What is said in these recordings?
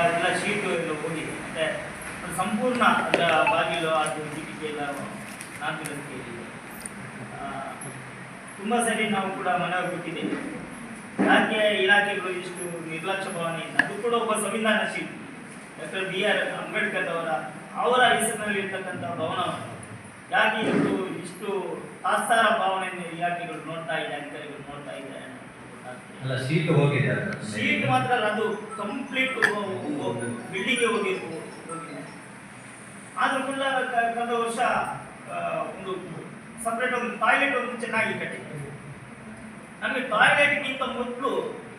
ಎಲ್ಲ ಶೀಟು ಎಲ್ಲ ಹೋಗಿದೆ. ಮತ್ತು ಸಂಪೂರ್ಣ ಅದರ ಬಾಗಿಲು ಅದು ಕಿಟಕಿ ಎಲ್ಲ ನಾಲ್ಕು ತುಂಬ ಸರಿ ನಾವು ಕೂಡ ಮನವಿ ಕೊಟ್ಟಿದ್ದೇವೆ. ಯಾಕೆ ಇಲಾಖೆಗಳು ಇಷ್ಟು ನಿರ್ಲಕ್ಷ್ಯ ಭಾವನೆಯಿಂದ, ಅದು ಕೂಡ ಒಬ್ಬ ಸಂವಿಧಾನ ಶಿಲ್ಪಿ ಡಾಕ್ಟರ್ BR ಅಂಬೇಡ್ಕರ್ ಅವರ ಹೆಸರಿನಲ್ಲಿ ಇರ್ತಕ್ಕಂಥ ಭವನವನ್ನು ಯಾಕೆ ಇಷ್ಟು ತಾತ್ಸಾರ ಭಾವನೆಯಿಂದ ಇಲಾಖೆಗಳು ನೋಡ್ತಾ ಇದೆ, ಅಧಿಕಾರಿಗಳು ನೋಡ್ತಾ ಇದ್ದಾರೆ. ಶೀಟ್ ಮಾತ್ರ ಅಲ್ಲ, ಅದು ಕಂಪ್ಲೀಟ್ ಬಿಲ್ಡಿಂಗ್ಗೆ ಹೋಗಿದೆ. ಆದ್ರೂ ಕೂಡ ಕಳೆದ ವರ್ಷ ಒಂದು ಸಪ್ರೇಟ್ ಒಂದು ಟಾಯ್ಲೆಟ್ ಒಂದು ಚೆನ್ನಾಗಿ ಕಟ್ಟಿದೆ. ನಮಗೆ ಟಾಯ್ಲೆಟ್ಗಿಂತ ಮೊದಲು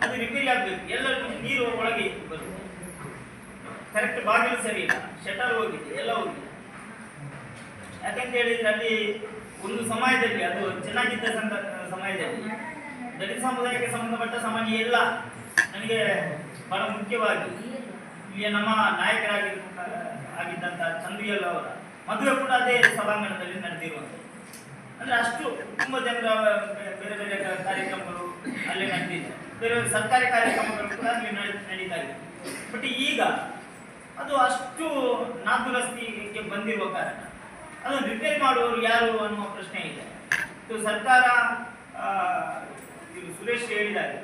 ಅದು ರಿಪೇರಿ ಆಗಬೇಕು. ಎಲ್ಲರಿಗೂ ನೀರು ಒಳಗೆ ಬರುತ್ತೆ, ಕರೆಕ್ಟ್ ಬಾಗಿಲು ಸರಿ ಇಲ್ಲ, ಶಟರ್ ಹೋಗಿದೆ, ಎಲ್ಲ ಹೋಗಿದೆ. ಯಾಕಂತ ಹೇಳಿದ್ರೆ ಅಲ್ಲಿ ಒಂದು ಸಮಯದಲ್ಲಿ ಅದು ಚೆನ್ನಾಗಿದ್ದ ಸಮಯದಲ್ಲಿ ದಲಿತ ಸಮುದಾಯಕ್ಕೆ ಸಂಬಂಧಪಟ್ಟ ಸಾಮಾನ್ಯ ಎಲ್ಲ ನನಗೆ ಬಹಳ ಮುಖ್ಯವಾಗಿ ಇಲ್ಲಿಯ ನಮ್ಮ ನಾಯಕರಾಗಿದ್ದಂಥ ಚಂದ್ರಿಯಲ್ ಅವರ ಮದುವೆ ಕೂಡ ಅದೇ ಸಭಾಂಗಣದಲ್ಲಿ ನಡೆದಿರುವಂಥದ್ದು. ಅಂದರೆ ಅಷ್ಟು ತುಂಬ ಜನರ ಬೇರೆ ಬೇರೆ ಕಾರ್ಯಕ್ರಮಗಳು ಅಲ್ಲಿ ನಡೆದಿದೆ, ಬೇರೆ ಬೇರೆ ಸರ್ಕಾರಿ ಕಾರ್ಯಕ್ರಮಗಳು ಕೂಡ ಅಲ್ಲಿ ನಡೀತಾ ಇದೆ. ಬಟ್ ಈಗ ಅದು ಅಷ್ಟು ನಾದುರಸ್ತಿಗೆ ಬಂದಿರುವ ಕಾರಣ ಅದನ್ನು ರಿಪೇರ್ ಮಾಡುವವರು ಯಾರು ಅನ್ನುವ ಪ್ರಶ್ನೆ ಇದೆ. ಇದು ಸರ್ಕಾರ ಸುರೇಶ್ ಹೇಳಿದ್ದಾರೆ,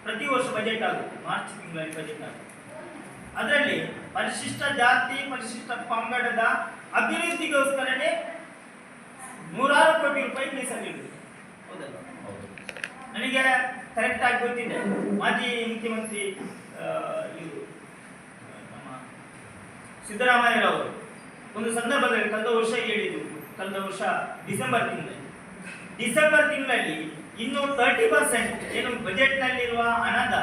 ಪ್ರತಿ ವರ್ಷ ಬಜೆಟ್ ಆಗುತ್ತೆ, ಮಾರ್ಚ್ ತಿಂಗಳಲ್ಲಿ ಬಜೆಟ್ ಆಗುತ್ತೆ. ಅದರಲ್ಲಿ ಪರಿಶಿಷ್ಟ ಜಾತಿ ಪರಿಶಿಷ್ಟ ಪಂಗಡದ ಅಭಿವೃದ್ಧಿಗೋಸ್ಕರನೇ 100 ಕೋಟಿ ರೂಪಾಯಿ ಮೀಸಲಿಡುತ್ತೆ. ಹೌದಲ್ಲ? ನನಗೆ ಕರೆಕ್ಟ್ ಆಗಿ ಗೊತ್ತಿದೆ. ಮಾಜಿ ಮುಖ್ಯಮಂತ್ರಿ ನಮ್ಮ ಸಿದ್ದರಾಮಯ್ಯರವರು ಒಂದು ಸಂದರ್ಭದಲ್ಲಿ ಕಳೆದ ವರ್ಷ ಹೇಳಿದ್ರು, ಕಳೆದ ವರ್ಷ ಡಿಸೆಂಬರ್ ತಿಂಗಳಲ್ಲಿ ಇನ್ನು 30% ಏನು ಬಜೆಟ್ನಲ್ಲಿರುವ ಹಣದ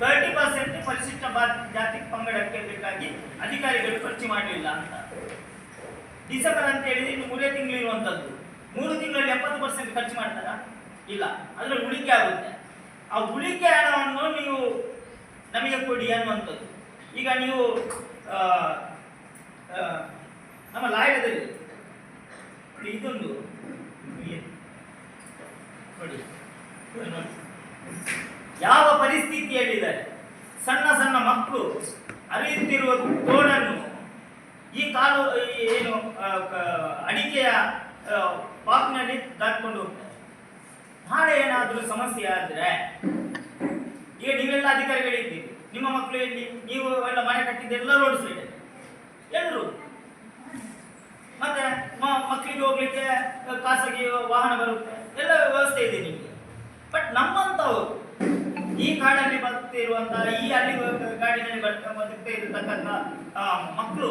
30% ಪರಿಶಿಷ್ಟ ಜಾತಿ ಪಂಗಡಕ್ಕೆ ಬೇಕಾಗಿ ಅಧಿಕಾರಿಗಳು ಖರ್ಚು ಮಾಡಲಿಲ್ಲ ಅಂತ. ಡಿಸೆಂಬರ್ ಅಂತ ಹೇಳಿದ್ರೆ ಇನ್ನು 3 ತಿಂಗಳು ಇರುವಂಥದ್ದು. 3 ತಿಂಗಳಲ್ಲಿ 70% ಖರ್ಚು ಮಾಡ್ತಾರಾ? ಇಲ್ಲ. ಅದರಲ್ಲಿ ಉಳಿಕೆ ಆಗುತ್ತೆ. ಆ ಉಳಿಕೆ ಹಣವನ್ನು ನೀವು ನಮಗೆ ಕೊಡಿ ಅನ್ನುವಂಥದ್ದು. ಈಗ ನೀವು ನಮ್ಮ ಲಾಯದಲ್ಲಿ ಇದೊಂದು ನೋಡಿ, ಯಾವ ಪರಿಸ್ಥಿತಿಯಲ್ಲಿದ್ದಾರೆ. ಸಣ್ಣ ಸಣ್ಣ ಮಕ್ಕಳು ಅರಿಯುತ್ತಿರುವ ತೋಡನ್ನು ಈ ಕಾಲು ಏನು ಅಡಿಕೆಯ ಪಾಕ್ನಲ್ಲಿ ದಾಟ್ಕೊಂಡು ಹೋಗ್ತಾರೆ. ನಾಳೆ ಏನಾದರೂ ಸಮಸ್ಯೆ ಆದರೆ ಈಗ ನೀವೆಲ್ಲ ಅಧಿಕಾರಿಗಳಿದ್ದೀರಿ, ನಿಮ್ಮ ಮಕ್ಕಳು ಎಲ್ಲಿ? ನೀವು ಎಲ್ಲ ಮನೆ ಕಟ್ಟಿದ್ದೆಲ್ಲ ರೋಡ್ ಸೈಡ್ ಎಲ್ಲರೂ, ಮತ್ತೆ ಮಕ್ಕಳಿಗೆ ಹೋಗ್ಲಿಕ್ಕೆ ಖಾಸಗಿ ವಾಹನ ಬರುತ್ತೆ, ಎಲ್ಲ ವ್ಯವಸ್ಥೆ ಇದೆ ನಿಮಗೆ. ಬಟ್ ನಮ್ಮಂಥವ್ರು ಈ ಕಾಡಲ್ಲಿ ಬದುಕ್ತಿರುವಂತಹ, ಈ ಹಳ್ಳಿ ಗಾಡಿನಲ್ಲಿ ಬದುಕ್ತಾ ಇರತಕ್ಕಂಥ ಮಕ್ಕಳು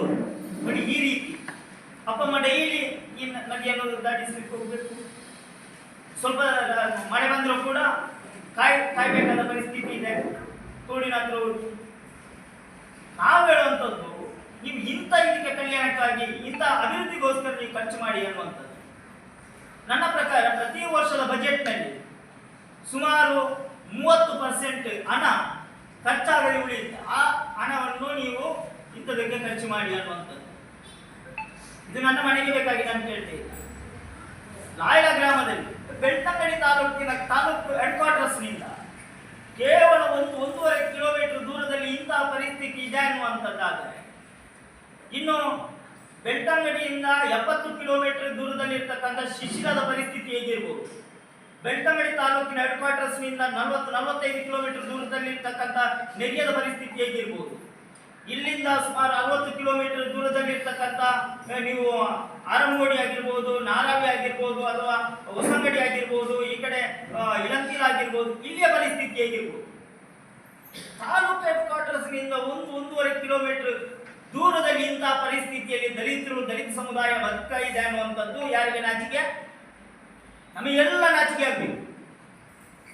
ನೋಡಿ ಈ ರೀತಿ ಅಪ್ಪ ಅಮ್ಮ ಡೈಲಿ ಈ ನದಿಯನ್ನು ದಾಟಿಸ್ಲಿಕ್ಕೆ ಹೋಗ್ಬೇಕು. ಸ್ವಲ್ಪ ಮಳೆ ಬಂದರೂ ಕೂಡ ಕಾಯ್ಬೇಕಾದ ಪರಿಸ್ಥಿತಿ ಇದೆ. ತೋಡಿನ ಹತ್ರ ಹೋಗಿ ನಾವು ಹೇಳುವಂಥದ್ದು, ನೀವು ಇದಕ್ಕೆ ಕಲ್ಯಾಣಕ್ಕಾಗಿ ಇಂಥ ಅಭಿವೃದ್ಧಿಗೋಸ್ಕರ ನೀವು ಖರ್ಚು ಮಾಡಿ ಅನ್ನುವಂಥದ್ದು. ನನ್ನ ಪ್ರಕಾರ ಪ್ರತಿ ವರ್ಷದ ಬಜೆಟ್ನಲ್ಲಿ ಸುಮಾರು 30% ಹಣ ಖರ್ಚಾಗಲಿ ಉಳಿಯುತ್ತೆ. ಆ ಹಣವನ್ನು ನೀವು ಇಂಥದಕ್ಕೆ ಖರ್ಚು ಮಾಡಿ ಅನ್ನುವಂಥದ್ದು. ಇದು ನನ್ನ ಮನೆಗೆ ಬೇಕಾಗಿ ನಾನು ಕೇಳ್ತೇನೆ. ಲಾಯಲ ಗ್ರಾಮದಲ್ಲಿ ಬೆಳ್ತಂಗಡಿ ತಾಲೂಕು ಹೆಡ್ ಕ್ವಾರ್ಟರ್ಸ್ನಿಂದ ಕೇವಲ 1.5 ಕಿಲೋಮೀಟರ್ ದೂರದಲ್ಲಿ ಇಂತಹ ಪರಿಸ್ಥಿತಿ ಇದೆ ಅನ್ನುವಂಥದ್ದಾದರೆ, ಇನ್ನು ಬೆಳ್ತಂಗಡಿಯಿಂದ 70 ಕಿಲೋಮೀಟರ್ ದೂರದಲ್ಲಿರ್ತಕ್ಕಂಥ ಶಿಶಿರದ ಪರಿಸ್ಥಿತಿ ಹೇಗಿರ್ಬೋದು? ಬೆಳ್ತಂಗಡಿ ತಾಲೂಕಿನ ಹೆಡ್ ಕ್ವಾರ್ಟರ್ಸ್ನಿಂದ 40-45 ಕಿಲೋಮೀಟರ್ ದೂರದಲ್ಲಿರ್ತಕ್ಕಂಥ ನೆರಿಯದ ಪರಿಸ್ಥಿತಿ ಹೇಗಿರ್ಬೋದು? ಇಲ್ಲಿಂದ ಸುಮಾರು 60 ಕಿಲೋಮೀಟರ್ ದೂರದಲ್ಲಿರ್ತಕ್ಕಂಥ ನೀವು ಆರಮಗೋಡಿ ಆಗಿರ್ಬೋದು, ನಾರಾವಿ ಆಗಿರ್ಬೋದು, ಅಥವಾ ಹೊಸಂಗಡಿ ಆಗಿರ್ಬೋದು, ಈ ಕಡೆ ಇಳಂತಿಲ ಆಗಿರ್ಬೋದು, ಇಲ್ಲಿಯ ಪರಿಸ್ಥಿತಿ ಹೇಗಿರ್ಬೋದು? ತಾಲೂಕು ಹೆಡ್ ಕ್ವಾರ್ಟರ್ಸ್ನಿಂದ 1-1.5 ಕಿಲೋಮೀಟರ್ ದೂರದಲ್ಲಿ ಇಂತಹ ಪರಿಸ್ಥಿತಿಯಲ್ಲಿ ದಲಿತ ಸಮುದಾಯ ಬದುಕ್ತಾ ಇದೆ ಅನ್ನುವಂಥದ್ದು ಯಾರಿಗೆ ನಾಚಿಕೆ? ನಮಗೆಲ್ಲ ನಾಚಿಕೆ ಆಗ್ಬೇಕು,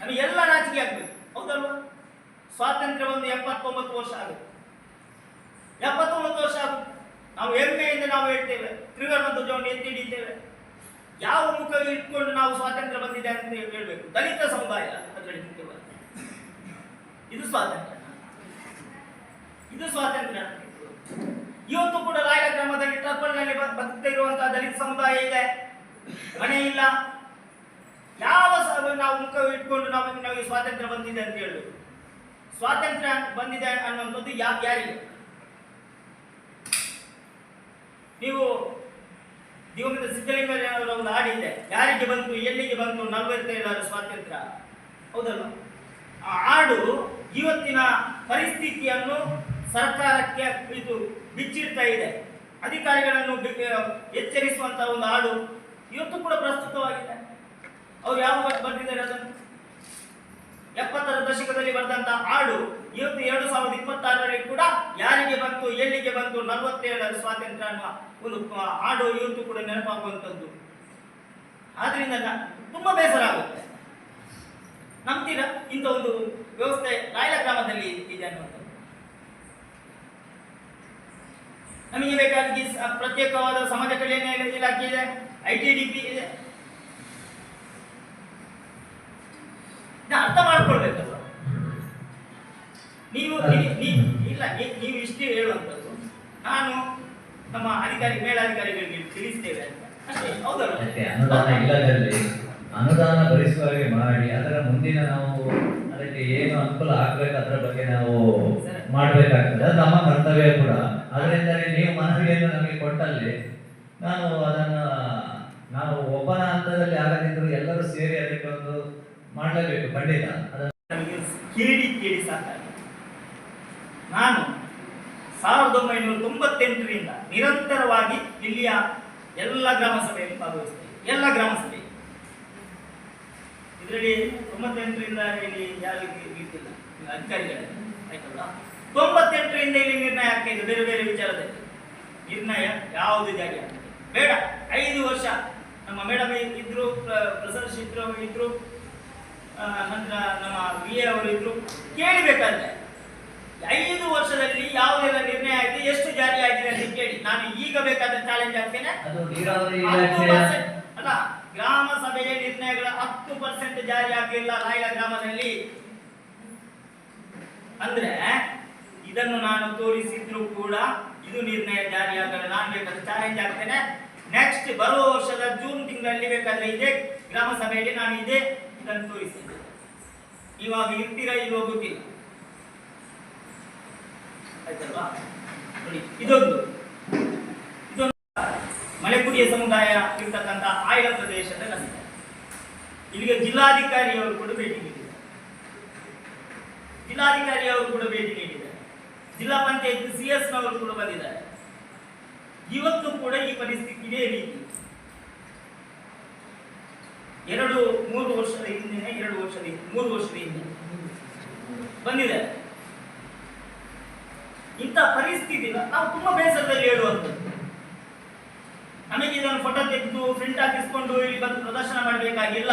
ನಮಗೆಲ್ಲ ನಾಚಿಕೆ ಆಗ್ಬೇಕು. ಹೌದಲ್ವಾ? ಸ್ವಾತಂತ್ರ್ಯ ಒಂದು 79 ವರ್ಷ ಆಗುತ್ತೆ. 79 ವರ್ಷ ಆಗುತ್ತೆ. ನಾವು ಹೆಮ್ಮೆಯಿಂದ ನಾವು ಹೇಳ್ತೇವೆ, ತ್ರಿವರ್ಣ ಧ್ವಜವನ್ನು ಎತ್ತಿ ಹಿಡಿತೇವೆ. ಯಾವ ಮುಖ ಇಟ್ಕೊಂಡು ನಾವು ಸ್ವಾತಂತ್ರ್ಯ ಬಂದಿದೆ ಅಂತ ಹೇಳ್ಬೇಕು? ದಲಿತ ಸಮುದಾಯ ಅದರಲ್ಲಿ ಮುಖ್ಯವಾಗಿ. ಇದು ಸ್ವಾತಂತ್ರ್ಯ, ಇದು ಸ್ವಾತಂತ್ರ್ಯ. ಇವತ್ತು ಕೂಡ ರಾಯಲ ಗ್ರಾಮದಲ್ಲಿ ಟರ್ಪಲ್ನಲ್ಲಿ ಬದುಕ್ತಾ ಇರುವಂತಹ ದಲಿತ ಸಮುದಾಯ ಇದೆ, ಮನೆ ಇಲ್ಲ. ಯಾವ ನಾವು ಮುಖ ಇಟ್ಕೊಂಡು ನಮಗೆ ಸ್ವಾತಂತ್ರ್ಯ ಬಂದಿದೆ ಅಂತ ಹೇಳಬೇಕು? ಸ್ವಾತಂತ್ರ್ಯ ಬಂದಿದೆ ಅನ್ನುವಂಥದ್ದು ಯಾರಿಗೆ? ನೀವು ದಿವಂಗತ ಸಿದ್ದಲಿಂಗಯ್ಯನವರ ಒಂದು ಹಾಡಿದೆ, ಯಾರಿಗೆ ಬಂತು ಎಲ್ಲಿಗೆ ಬಂತು 47ರ ಸ್ವಾತಂತ್ರ್ಯ, ಹೌದಲ್ಲ? ಆ ಹಾಡು ಇವತ್ತಿನ ಪರಿಸ್ಥಿತಿಯನ್ನು ಸರ್ಕಾರಕ್ಕೆ ಇದು ಬಿಚ್ಚಿಡ್ತಾ ಇದೆ. ಅಧಿಕಾರಿಗಳನ್ನು ಎಚ್ಚರಿಸುವಂತಹ ಒಂದು ಹಾಡು ಇವತ್ತು ಕೂಡ ಪ್ರಸ್ತುತವಾಗಿದೆ. ಅವ್ರು ಯಾವ ಬರೆದಿದ್ದಾರೆ ಅದನ್ನು? 70ರ ದಶಕದಲ್ಲಿ ಬರೆದಂತಹ ಹಾಡು ಇವತ್ತು 2026ರಲ್ಲಿ ಕೂಡ ಯಾರಿಗೆ ಬಂತು ಎಲ್ಲಿಗೆ ಬಂತು 47ರ ಸ್ವಾತಂತ್ರ್ಯ ಅನ್ನುವ ಒಂದು ಹಾಡು ಇವತ್ತು ಕೂಡ ನೆನಪಾಗುವಂಥದ್ದು. ಆದ್ರಿಂದ ತುಂಬಾ ಬೇಸರ ಆಗುತ್ತೆ. ನಂಬ್ತೀರಾ ಇಂಥ ಒಂದು ವ್ಯವಸ್ಥೆ ರಾಯಲ ಗ್ರಾಮದಲ್ಲಿ ಇದೆ ಅನ್ನುವಂಥದ್ದು? ನಮಗೆ ಬೇಕಾಗಿ ಪ್ರತ್ಯೇಕವಾದ ಸಮಾಜ ಕಲ್ಯಾಣ ಇಲಾಖೆ ಇದೆ, ITDP ಇದೆ. ಅರ್ಥ ಮಾಡ್ಕೊಳ್ಬೇಕಲ್ಲ ನೀವು. ಇಲ್ಲ, ನೀವು ಇಷ್ಟೇ ಹೇಳುವಂಥದ್ದು, ನಾನು ನಮ್ಮ ಮೇಲಾಧಿಕಾರಿಗಳಿಗೆ ತಿಳಿಸ್ತೇವೆ ಅಂತ ಅಷ್ಟೇ, ಹೌದಲ್ಲ? ಅನುದಾನ ಇಲ್ಲದಲ್ಲಿ ಅನುದಾನ ಭರಿಸುವಾಗೆ ಮಾಡಿ ಅದರ ಮುಂದಿನ ನಾವು ಅದಕ್ಕೆ ಏನು ಅನುಕೂಲ ಆಗ್ಬೇಕು ಅದರ ಬಗ್ಗೆ ನಾವು ಮಾಡಬೇಕಾಗ್ತದೆ. ಅದು ನಮ್ಮ ಕರ್ತವ್ಯ ಕೂಡ. ಅದರಿಂದ ನೀವು ಮನವಿಯನ್ನು ನಮಗೆ ಕೊಟ್ಟಲ್ಲಿ ನಾವು ಒಬ್ಬನ ಹಂತದಲ್ಲಿ ಆಗದಿದ್ದರೂ ಎಲ್ಲರೂ ಸೇರಿ ಅದಕ್ಕೆ ಒಂದು ಮಾಡಲೇಬೇಕು, ಖಂಡಿತ. ನಮಗೆ ಕೇಳಿ ಸಾಕಾಗಿದೆ. ನಾನು 1998ರಿಂದ ನಿರಂತರವಾಗಿ ಇಲ್ಲಿಯ ಎಲ್ಲ ಗ್ರಾಮ ಸಭೆಯಲ್ಲಿ ಭಾಗವಹಿಸ್ತೇನೆ. ಎಲ್ಲ ಗ್ರಾಮ ಸಭೆ ಇದರಲ್ಲಿ 98ರಿಂದ ಇಲ್ಲಿ ಯಾರಿಗೆ ಇರ್ತಿಲ್ಲ ಅಧಿಕಾರಿಗಳಲ್ಲಿ, ಆಯ್ತಲ್ಲ? 98ರಿಂದ ಇಲ್ಲಿ ನಿರ್ಣಯ ಆಗ್ತಿದೆ. ಬೇರೆ ಬೇರೆ ವಿಚಾರದಲ್ಲಿ ನಿರ್ಣಯ ಯಾವುದು ಜಾರಿ ಆಗ್ತದೆ ಬೇಡ. 5 ವರ್ಷ ನಮ್ಮ ಮೇಡಮ್ ಇದ್ರು, ಪ್ರಸನ್ನ ಇದ್ರು, ನಂತರ ನಮ್ಮ VA ಅವರು ಇದ್ರು. ಕೇಳಬೇಕಾದ್ರೆ 5 ವರ್ಷದಲ್ಲಿ ಯಾವುದೆಲ್ಲ ನಿರ್ಣಯ ಆಗಿದೆ, ಎಷ್ಟು ಜಾರಿ ಆಗಿದೆ ಅಂತ ಕೇಳಿ. ನಾನು ಈಗ ಬೇಕಾದ್ರೆ ಚಾಲೆಂಜ್ ಆಗ್ತೇನೆ. ಅಲ್ಲ, ಗ್ರಾಮ ಸಭೆಯ ನಿರ್ಣಯಗಳ 10% ಜಾರಿ ಆಗಲಿಲ್ಲ ರಾಯಲ ಗ್ರಾಮದಲ್ಲಿ. ಅಂದ್ರೆ ಇದನ್ನು ನಾನು ತೋರಿಸಿದ್ರು ಕೂಡ ಇದು ನಿರ್ಣಯ ಜಾರಿ ಆಗಲ್ಲ. ನಾನು ಬೇಕಾದ್ರೆ ಚಾಲೆಂಜ್ ಆಗ್ತೇನೆ. ನೆಕ್ಸ್ಟ್ ಬರುವ ವರ್ಷದ ಜೂನ್ ತಿಂಗಳಲ್ಲಿ ಬೇಕಾದ್ರೆ ಇದೇ ಗ್ರಾಮ ಸಭೆಯಲ್ಲಿ ನಾನು ಇದನ್ನು ತೋರಿಸಿದ್ದೆ. ಇವಾಗ ಇರ್ತೀರಾ ಇಲ್ವೋ ಗೊತ್ತಿಲ್ಲ, ಆಯ್ತಲ್ವಾ? ನೋಡಿ, ಇದೊಂದು ಮಲೆಕುಡಿಯ ಸಮುದಾಯ ಇರ್ತಕ್ಕಂಥ ಆಯ್ಲ ಪ್ರದೇಶದ ರಸ್ತೆ. ಇಲ್ಲಿಗೆ ಜಿಲ್ಲಾಧಿಕಾರಿಯವರು ಕೂಡ ಭೇಟಿ ನೀಡಿದ್ದಾರೆ. ಜಿಲ್ಲಾ ಪಂಚಾಯತ್ CS ನವರು ಕೂಡ ಬಂದಿದ್ದಾರೆ. ಇವತ್ತು ಕೂಡ ಈ ಪರಿಸ್ಥಿತಿ ಇದೇ ರೀತಿ. 3 ವರ್ಷದ ಹಿಂದೆ ಬಂದಿದೆ. ಇಂಥ ಪರಿಸ್ಥಿತಿ ನಾವು ತುಂಬಾ ಬೇಸರದಲ್ಲಿ ಹೇಳುವಂಥದ್ದು. ನಮಗೆ ಇದನ್ನು ಫೋಟೋ ತೆಗೆದು ಪ್ರಿಂಟ್ ಹಾಕಿಸ್ಕೊಂಡು ಇಲ್ಲಿ ಬಂದು ಪ್ರದರ್ಶನ ಮಾಡಬೇಕಾಗಿಲ್ಲ.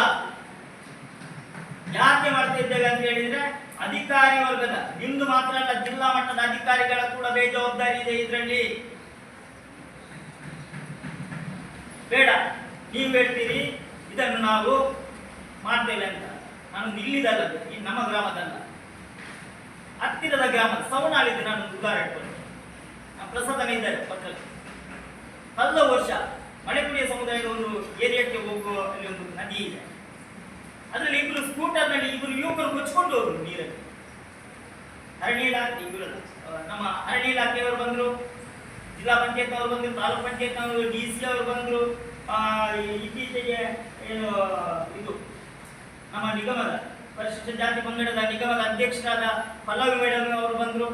ಯಾಕೆ ಮಾಡ್ತಾ ಇದ್ದೇವೆ ಅಂತ ಹೇಳಿದ್ರೆ, ಅಧಿಕಾರಿ ವರ್ಗದ, ನಿಮ್ದು ಮಾತ್ರ ಅಲ್ಲ, ಜಿಲ್ಲಾ ಮಟ್ಟದ ಅಧಿಕಾರಿಗಳ ಕೂಡ ಬೇಜವಾಬ್ದಾರಿ ಇದೆ ಇದರಲ್ಲಿ. ಬೇಡ, ನೀವು ಹೇಳ್ತೀರಿ ಇದನ್ನು ನಾವು ಮಾಡ್ತೇವೆ ಅಂತ. ನಾನು ಇಲ್ಲಿದಲ್ಲ, ಈ ನಮ್ಮ ಗ್ರಾಮದಲ್ಲ, ಹತ್ತಿರದ ಗ್ರಾಮದ ಸವನಾಳಿದ್ದು ನಾನು ಉದಾಹರಣೆ ಕೊಡ್ತೇನೆ. ಪ್ರಸಾದನ ಇದ್ದಾರೆ ಪಕ್ಕದಲ್ಲಿ. ಕಳೆದ ವರ್ಷ ಮಳೆಕುಡಿಯ ಸಮುದಾಯದ ಒಂದು ಏರಿಯಾಕ್ಕೆ ಹೋಗುವ ಅಲ್ಲಿ ಒಂದು ನದಿ ಇದೆ. ಅದರಲ್ಲಿ ಇಬ್ಬರು ಸ್ಕೂಟರ್ನಲ್ಲಿ ಇಬ್ಬರು ಯುವಕರು ಮುಚ್ಕೊಂಡು ಹೋದ್ರು ನೀರಲ್ಲಿ. ಅರಣ್ಯ ಇಲಾಖೆ ನಮ್ಮ ಅರಣ್ಯ ಇಲಾಖೆಯವರು ಬಂದರು, ಜಿಲ್ಲಾ ಪಂಚಾಯತ್ ಅವರು ಬಂದರು, ತಾಲೂಕ್ ಪಂಚಾಯತ್ ಅವರು, DC ಅವರು ಬಂದರು. ಇತ್ತೀಚೆಗೆ ಏನು ಇದು ನಮ್ಮ ನಿಗಮದ ಪರಿಶಿಷ್ಟ ಜಾತಿ ಪಂಗಡದ ನಿಗಮದ ಅಧ್ಯಕ್ಷರಾದ ಪಲ್ಲವಿ ಮೇಡಮ್ ಅವರು ಬಂದರು.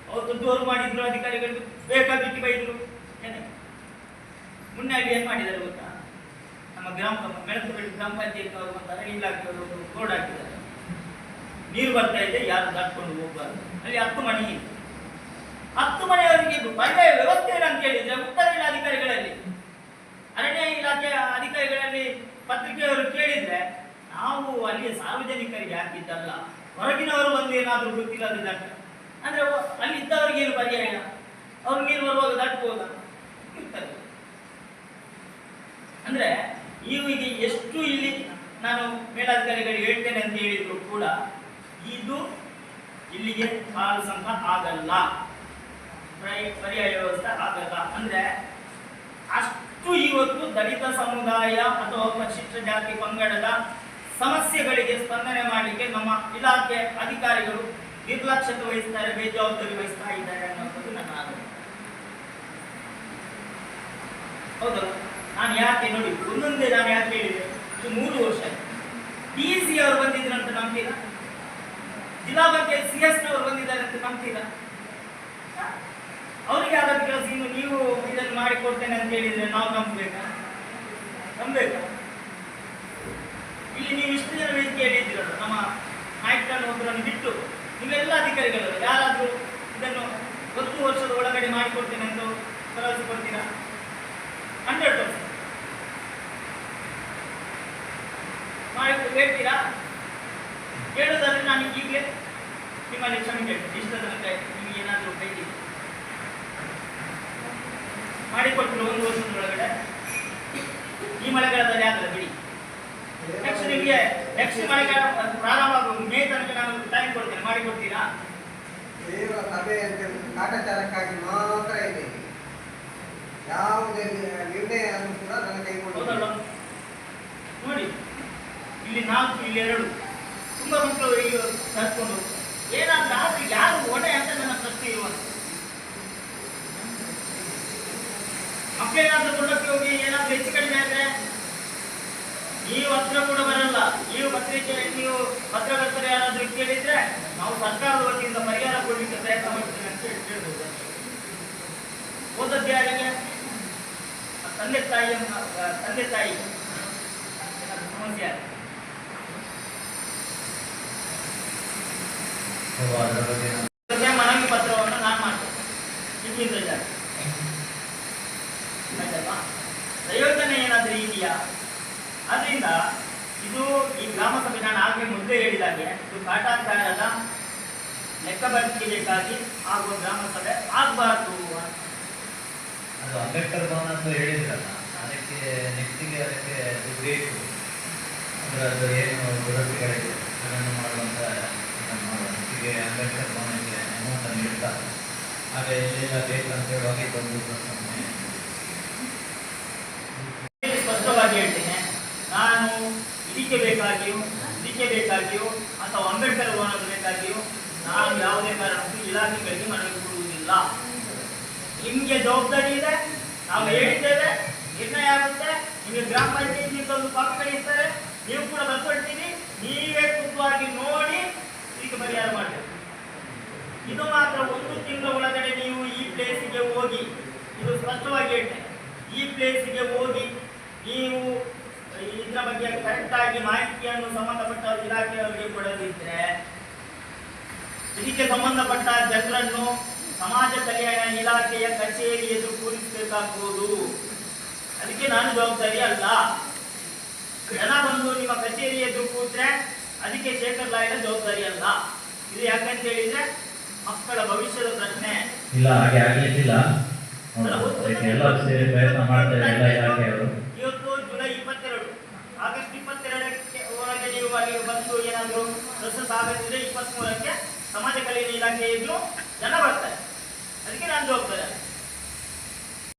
ಅವರು ದೂರು ಮಾಡಿದ್ರು, ಅಧಿಕಾರಿಗಳಿಗೆ ಬೇಕಾಬಿಟ್ಟಿ ಬೈದ್ರು. ಮೊನ್ನೆ ಅಲ್ಲಿ ಏನು ಮಾಡಿದ್ದಾರೆ ಗೊತ್ತಾ? ನಮ್ಮ ಮೆಣಸು ಗ್ರಾಮ ಪಂಚಾಯತ್ ಅವರು ಮತ್ತು ಅರಣ್ಯ ಇಲಾಖೆಯವರು ಬೋರ್ಡ್ ಹಾಕಿದ್ದಾರೆ. ನೀರು ಬರ್ತಾ ಇದೆ, ಯಾರು ದಾಟ್ಕೊಂಡು ಹೋಗಬಾರ್ದು. ಅಲ್ಲಿ 10 ಮನೆ ಇದೆ. 10 ಮನೆಯವರಿಗೆ ಪರ್ಯಾಯ ವ್ಯವಸ್ಥೆ ಏನಂತ ಹೇಳಿದ್ರೆ, ಉತ್ತರ ಅಧಿಕಾರಿಗಳಲ್ಲಿ, ಅರಣ್ಯ ಇಲಾಖೆ ಅಧಿಕಾರಿಗಳಲ್ಲಿ ಪತ್ರಿಕೆಯವರು ಕೇಳಿದ್ರೆ, ನಾವು ಅಲ್ಲಿ ಸಾರ್ವಜನಿಕರಿಗೆ ಹಾಕಿದ್ದಲ್ಲ, ಹೊರಗಿನವರು ಬಂದು ಏನಾದರೂ ಗೊತ್ತಿಲ್ಲ ಅಂದ್ರೆ ಅಲ್ಲಿ ಇದ್ದವರಿಗೆ ಏನು ಪರ್ಯಾಯ? ಅವ್ರು ನೀರು ಬರುವಾಗ ದಾಟ್ಬೋದ ಇರ್ತಾರೆ. ಅಂದ್ರೆ ಈಗ ಎಷ್ಟು ಇಲ್ಲಿ ನಾನು ಮೇಲಾಧಿಕಾರಿಗಳಿಗೆ ಹೇಳ್ತೇನೆ ಅಂತ ಹೇಳಿದ್ರು ಕೂಡ ಇದು ಇಲ್ಲಿಗೆ ಸಂಘ ಆಗಲ್ಲ, ಪರ್ಯಾಯ ವ್ಯವಸ್ಥೆ ಆಗಲ್ಲ. ಅಂದ್ರೆ ಅಷ್ಟು ಇವತ್ತು ದಲಿತ ಸಮುದಾಯ ಅಥವಾ ಪರಿಶಿಷ್ಟ ಜಾತಿ ಪಂಗಡದ ಸಮಸ್ಯೆಗಳಿಗೆ ಸ್ಪಂದನೆ ಮಾಡಲಿಕ್ಕೆ ನಮ್ಮ ಇಲಾಖೆ ಅಧಿಕಾರಿಗಳು ನಿರ್ಲಕ್ಷ್ಯತೆ ವಹಿಸ್ತಾರೆ, ಬೇಜವಾಬ್ದಾರಿ ವಹಿಸ್ತಾ ಇದ್ದಾರೆ ಅನ್ನೋದು ನನ್ನ ಆರೋಪ. ಹೌದಲ್ಲ? ನಾನು ಯಾಕೆ ನೋಡಿ ಒಂದೊಂದೇ ನಾನು ಯಾಕೆ ಹೇಳಿದೆ, ಇದು 3 ವರ್ಷ DC ಅವರು ಬಂದಿದ್ರು ಅಂತ ನಂಬ್ತೀರಾ? ಜಿಲ್ಲಾ ಪಂಚಾಯತ್ CS ನವರು ಬಂದಿದ್ದಾರೆ ಅಂತ ನಂಬ್ತೀರಾ? ಅವರಿಗೆ ಆದ ಕೆಲಸ ಇನ್ನು ನೀವು ಇದನ್ನು ಮಾಡಿಕೊಡ್ತೇನೆ ಅಂತ ಹೇಳಿದ್ರೆ ನಾವು ನಂಬಬೇಕಾ? ಇಲ್ಲಿ ನೀವು ಇಷ್ಟು ಜನ ವೇದಿಕೆಯಲ್ಲಿ ಇದ್ದೀರಲ್ಲ, ನಮ್ಮ ನಾಯಕರನ್ನು ಒಬ್ಬರನ್ನು ಬಿಟ್ಟು ನೀವೆಲ್ಲ ಅಧಿಕಾರಿಗಳು ಯಾರಾದರೂ ಇದನ್ನು 1 ವರ್ಷದ ಒಳಗಡೆ ಮಾಡಿಕೊಡ್ತೇನೆ ಅಂತ ಭರವಸೆ ಕೊಡ್ತೀರಾ? 100% ಮಾಡಿ ಹೇಳ್ತೀರಾ? ಹೇಳೋದಾದ್ರೆ ನಾನು ಈಗಲೇ ನಿಮ್ಮಲ್ಲಿ ಕ್ಷಮೆ ಕೇಳ್ತೀನಿ. ಇಷ್ಟದ ತನಕ ನಿಮಗೆ ಏನಾದರೂ ಕೈಗೆ ಮಾಡಿಕೊಟ್ಟಿರೋ 1 ವರ್ಷದ ಒಳಗಡೆ ಈ ಮಳೆಗಾಲದಲ್ಲಿ ಆಗಲ್ಲ ಬಿಡಿ. ನೆಕ್ಸ್ಟ್ ನಿಮಗೆ ನೆಕ್ಸ್ಟ್ ಮಳೆಗಾಲ ಪ್ರಾರಂಭ ಮೇ ತನಕ ನಾನು ಟೈಮ್ ಕೊಡ್ತೇನೆ, ಮಾಡಿಕೊಡ್ತೀರಾ? ದೇವರ ಸಭೆ ಅಂತ ಕಾಟಾಚಾರಕ್ಕಾಗಿ ಮಾತ್ರ ಇದೆ. ಯಾವುದೇ ನಿರ್ಣಯವನ್ನು ಕೂಡ ನನ್ನ ಕೈಗೊಳ್ಳುವುದಿಲ್ಲ. ನೋಡಿ, ಇಲ್ಲಿ 4 ಇಲ್ಲಿ 2 ತುಂಬಾ ಮಕ್ಕಳು ಈಗ ಕರ್ಕೊಂಡು ಏನಾದ್ರೂ ಆದ್ರೆ ಯಾರು ಹೊಣೆ ಅಂತ ನನ್ನ ಪ್ರಶ್ನೆ ಇರುವಂತ. ಮಕ್ಕಳೇನಾದ್ರೂ ಕೊಳ್ಳಕ್ಕೆ ಹೋಗಿ ಏನಾದ್ರೂ ಹೆಚ್ಚು ಕಡಿಮೆ ಆದ್ರೆ ನೀವು ಹತ್ರ ಕೂಡ ಬರಲ್ಲ. ನೀವು ಪತ್ರಕರ್ತರು ಯಾರಾದ್ರೂ ಕೇಳಿದ್ರೆ ನಾವು ಸರ್ಕಾರದ ವತಿಯಿಂದ ಪರಿಹಾರ ಕೊಡಲಿಕ್ಕೆ ಪ್ರಯತ್ನ ಮಾಡ್ತೇವೆ ಅಂತ ಹೇಳ್ಬೋದು. ಓದದ್ದು ಯಾರಿಗೆ? ತಂದೆ ತಾಯಿ ಸಮಸ್ಯೆ ಮನವಿ ಪತ್ರವನ್ನು ನಾನು ಮಾಡ್ತೇನೆ. ಇದರಿಂದ ಜಾಸ್ತಿ ಪ್ರಯೋಜನ ಏನಾದ್ರೂ ಇದೆಯಾ? ಆದ್ರಿಂದ ಇದು ಈ ಗ್ರಾಮ ಸಭೆ ನಾನು ಆಗಲೇ ಮೊದಲೇ ಹೇಳಿದಾಗೆ ಇದು ಕಾಟಾಚಾರದ ಲೆಕ್ಕ ಬರಲಿಕ್ಕಾಗಿ ಆಗುವ ಗ್ರಾಮ ಸಭೆ ಆಗಬಾರ್ದು. ಅದು ಅಂಬೇಡ್ಕರ್ ಭವನ ಅಂತ ಹೇಳಿದ್ರಲ್ಲ, ಅದಕ್ಕೆ ನೆಕ್ಸ್ಟಿಗೆ ಅದಕ್ಕೆ ಬೇಕು ಅಂದ್ರೆ ಅದು ಏನು ದುರಸ್ತಿಗಳಿದೆ ಅದನ್ನು ಮಾಡುವಂಥ ನೆಕ್ಸ್ಟಿಗೆ ಅಂಬೇಡ್ಕರ್ ಭವನಕ್ಕೆ ಅಮೌಂಟನ್ನು ನೀಡ್ತಾರೆ. ಆಗ ಎಲ್ಲೆಲ್ಲ ಬೇಕಂತ ಹೇಳುವಾಗ ಇದೊಂದು ಪ್ರಶ್ನೆ ಸ್ಪಷ್ಟವಾಗಿ ಹೇಳ್ತೇನೆ. ನಾನು ಇದಕ್ಕೆ ಬೇಕಾಗಿಯೋ ಅಥವಾ ಅಂಬೇಡ್ಕರ್ ಭವನಕ್ಕೆ ಬೇಕಾಗಿಯೋ ನಾನು ಯಾವುದೇ ಕಾರಣಕ್ಕೂ ಇಲಾಖೆಗಳಿಗೆ ಮನವಿ ಕೊಡುವುದಿಲ್ಲ. ನಿಮಗೆ ಜವಾಬ್ದಾರಿ ಇದೆ, ನಾವು ಹೇಳಿದ್ದೇವೆ, ನಿರ್ಣಯ ಆಗುತ್ತೆ. ನಿಮಗೆ ಗ್ರಾಮ ಪಂಚಾಯತ್ ಒಂದು ಕಾಪಿ ಕಳಿಸ್ತಾರೆ, ನೀವು ಕೂಡ ಬರ್ಕೊಳ್ತೀವಿ. ನೀವೇ ಖುದ್ದಾಗಿ ನೋಡಿ ಇದಕ್ಕೆ ಪರಿಹಾರ ಮಾಡಬೇಕು. ಇದು ಮಾತ್ರ 1 ತಿಂಗಳ ಒಳಗಡೆ ನೀವು ಈ ಪ್ಲೇಸಿಗೆ ಹೋಗಿ, ಇದು ಸ್ಪಷ್ಟವಾಗಿ ಹೇಳ್ತೇನೆ, ಈ ಪ್ಲೇಸಿಗೆ ಹೋಗಿ ನೀವು ಇದರ ಬಗ್ಗೆ ಕರೆಕ್ಟಾಗಿ ಮಾಹಿತಿಯನ್ನು ಸಂಬಂಧಪಟ್ಟ ಇಲಾಖೆಯವರಿಗೆ ಕೊಡದಿದ್ರೆ ಇದಕ್ಕೆ ಸಂಬಂಧಪಟ್ಟ ಜನರನ್ನು ಸಮಾಜ ಕಲ್ಯಾಣ ಇಲಾಖೆಯ ಕಚೇರಿ ಎದುರು ಕೂರಿಸಬೇಕಾಗುವುದು. ಅದಕ್ಕೆ ನಾನು ಜವಾಬ್ದಾರಿ ಅಲ್ಲ. ಜನ ಬಂದು ನಿಮ್ಮ ಕಚೇರಿ ಎದುರು ಕೂತ್ರೆ ಅದಕ್ಕೆ ಶೇಖರ್ ಲಾಯರ ಜವಾಬ್ದಾರಿ ಅಲ್ಲ. ಇದು ಯಾಕಂತ ಹೇಳಿದ್ರೆ ಮಕ್ಕಳ ಭವಿಷ್ಯದ ಪ್ರಶ್ನೆ. ಇಲ್ಲ, ಹಾಗೆ ಆಗ್ಲಿಕ್ಕಿಲ್ಲ. ಎಲ್ಲ ಸೇರಿ ಪ್ರಯತ್ನ ಮಾಡ್ತಾರೆ ಎಲ್ಲ ಇಲಾಖೆಯವರು. ಇವತ್ತು ಜುಲೈ 22, ಆಗಸ್ಟ್ 22ಕ್ಕೆ ಒಳಗೆ ನೀವು ಅಲ್ಲಿ ಬಂದು ಏನಾದರೂ ಪ್ರೊಸೆಸ್ ಆಗದಿದ್ರೆ 23ಕ್ಕೆ ಸಮಾಜ ಕಲ್ಯಾಣ ಇಲಾಖೆ ಎದುರು ಜನ ಬರ್ತಾರೆ. ಅದಕ್ಕೆ ನಾನು ಜವಾಬ್ದಾರಿ.